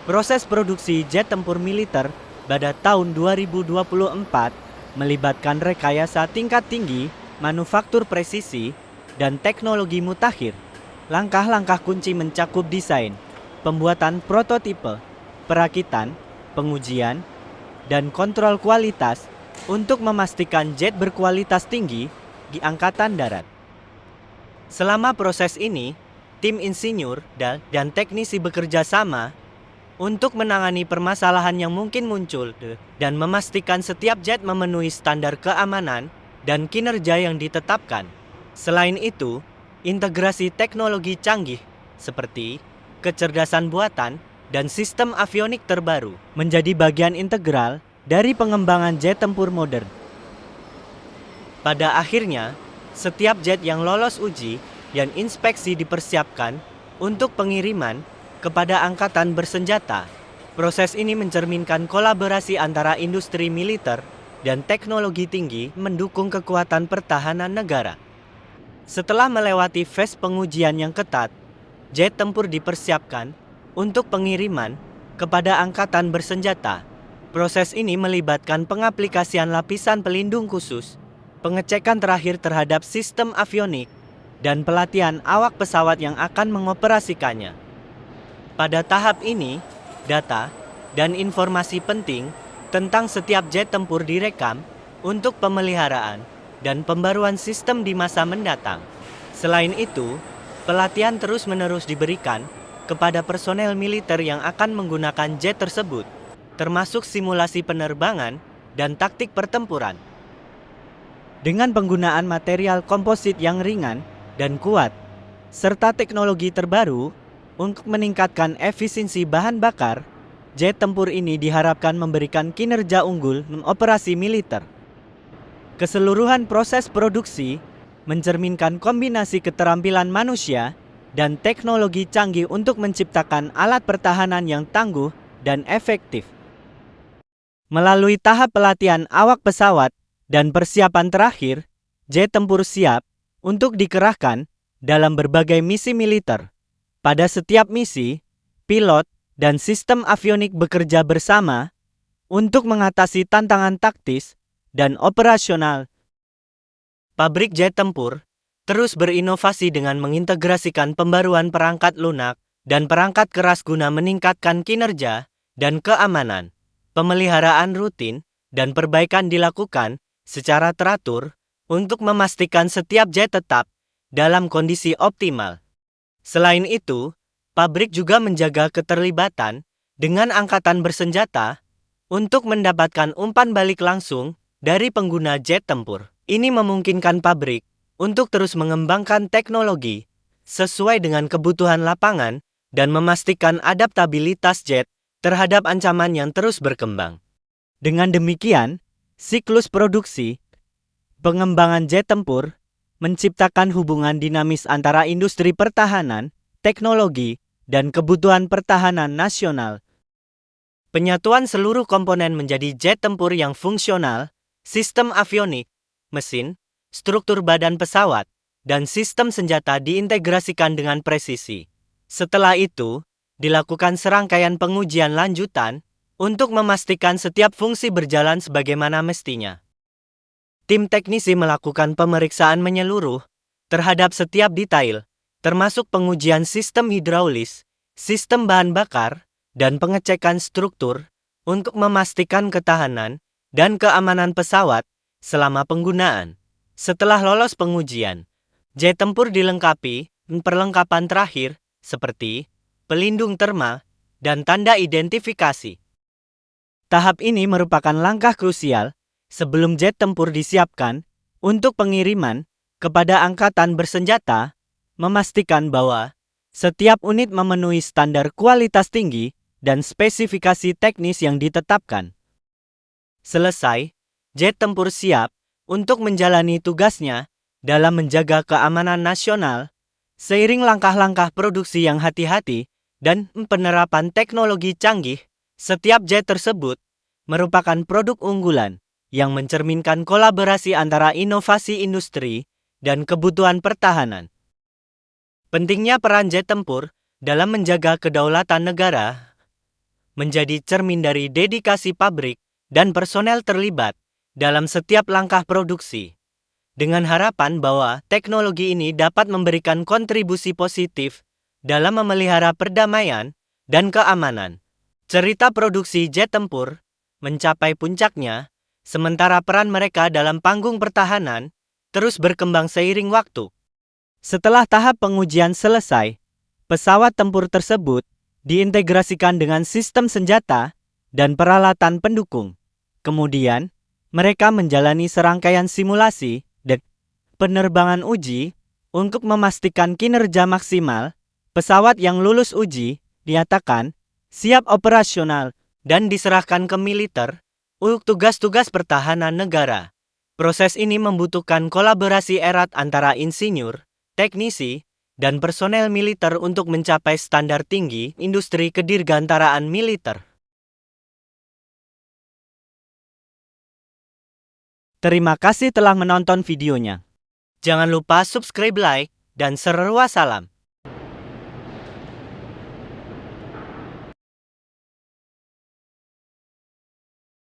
Proses produksi jet tempur militer pada tahun 2024 melibatkan rekayasa tingkat tinggi, manufaktur presisi, dan teknologi mutakhir. Langkah-langkah kunci mencakup desain, pembuatan prototipe, perakitan, pengujian, dan kontrol kualitas untuk memastikan jet berkualitas tinggi di Angkatan Darat. Selama proses ini, tim insinyur dan teknisi bekerja sama untuk menangani permasalahan yang mungkin muncul dan memastikan setiap jet memenuhi standar keamanan dan kinerja yang ditetapkan. Selain itu, integrasi teknologi canggih seperti kecerdasan buatan dan sistem avionik terbaru menjadi bagian integral dari pengembangan jet tempur modern. Pada akhirnya, setiap jet yang lolos uji dan inspeksi dipersiapkan untuk pengiriman kepada angkatan bersenjata. Proses ini mencerminkan kolaborasi antara industri militer dan teknologi tinggi mendukung kekuatan pertahanan negara. Setelah melewati fase pengujian yang ketat, jet tempur dipersiapkan untuk pengiriman kepada angkatan bersenjata. Proses ini melibatkan pengaplikasian lapisan pelindung khusus, pengecekan terakhir terhadap sistem avionik, dan pelatihan awak pesawat yang akan mengoperasikannya. Pada tahap ini, data dan informasi penting tentang setiap jet tempur direkam untuk pemeliharaan dan pembaruan sistem di masa mendatang. Selain itu, pelatihan terus-menerus diberikan kepada personel militer yang akan menggunakan jet tersebut, termasuk simulasi penerbangan dan taktik pertempuran. Dengan penggunaan material komposit yang ringan dan kuat, serta teknologi terbaru, untuk meningkatkan efisiensi bahan bakar, jet tempur ini diharapkan memberikan kinerja unggul operasi militer. Keseluruhan proses produksi mencerminkan kombinasi keterampilan manusia dan teknologi canggih untuk menciptakan alat pertahanan yang tangguh dan efektif. Melalui tahap pelatihan awak pesawat dan persiapan terakhir, jet tempur siap untuk dikerahkan dalam berbagai misi militer. Pada setiap misi, pilot dan sistem avionik bekerja bersama untuk mengatasi tantangan taktis dan operasional. Pabrik jet tempur terus berinovasi dengan mengintegrasikan pembaruan perangkat lunak dan perangkat keras guna meningkatkan kinerja dan keamanan. Pemeliharaan rutin dan perbaikan dilakukan secara teratur untuk memastikan setiap jet tetap dalam kondisi optimal. Selain itu, pabrik juga menjaga keterlibatan dengan angkatan bersenjata untuk mendapatkan umpan balik langsung dari pengguna jet tempur. Ini memungkinkan pabrik untuk terus mengembangkan teknologi sesuai dengan kebutuhan lapangan dan memastikan adaptabilitas jet terhadap ancaman yang terus berkembang. Dengan demikian, siklus produksi pengembangan jet tempur menciptakan hubungan dinamis antara industri pertahanan, teknologi, dan kebutuhan pertahanan nasional. Penyatuan seluruh komponen menjadi jet tempur yang fungsional, sistem avionik, mesin, struktur badan pesawat, dan sistem senjata diintegrasikan dengan presisi. Setelah itu, dilakukan serangkaian pengujian lanjutan untuk memastikan setiap fungsi berjalan sebagaimana mestinya. Tim teknisi melakukan pemeriksaan menyeluruh terhadap setiap detail, termasuk pengujian sistem hidraulis, sistem bahan bakar, dan pengecekan struktur untuk memastikan ketahanan dan keamanan pesawat selama penggunaan. Setelah lolos pengujian, jet tempur dilengkapi perlengkapan terakhir seperti pelindung termal dan tanda identifikasi. Tahap ini merupakan langkah krusial sebelum jet tempur disiapkan untuk pengiriman kepada angkatan bersenjata, memastikan bahwa setiap unit memenuhi standar kualitas tinggi dan spesifikasi teknis yang ditetapkan. Selesai, jet tempur siap untuk menjalani tugasnya dalam menjaga keamanan nasional, seiring langkah-langkah produksi yang hati-hati dan penerapan teknologi canggih. Setiap jet tersebut merupakan produk unggulan yang mencerminkan kolaborasi antara inovasi industri dan kebutuhan pertahanan. Pentingnya peran jet tempur dalam menjaga kedaulatan negara. menjadi cermin dari dedikasi pabrik dan personel terlibat dalam setiap langkah produksi, dengan harapan bahwa teknologi ini dapat memberikan kontribusi positif dalam memelihara perdamaian dan keamanan. Cerita produksi jet tempur mencapai puncaknya, sementara peran mereka dalam panggung pertahanan terus berkembang seiring waktu. Setelah tahap pengujian selesai, pesawat tempur tersebut diintegrasikan dengan sistem senjata dan peralatan pendukung. Kemudian, mereka menjalani serangkaian simulasi dan penerbangan uji untuk memastikan kinerja maksimal. Pesawat yang lulus uji dinyatakan siap operasional dan diserahkan ke militer untuk tugas-tugas pertahanan negara. Proses ini membutuhkan kolaborasi erat antara insinyur, teknisi, dan personel militer untuk mencapai standar tinggi industri kedirgantaraan militer. Terima kasih telah menonton videonya. Jangan lupa subscribe, like, dan seru salam.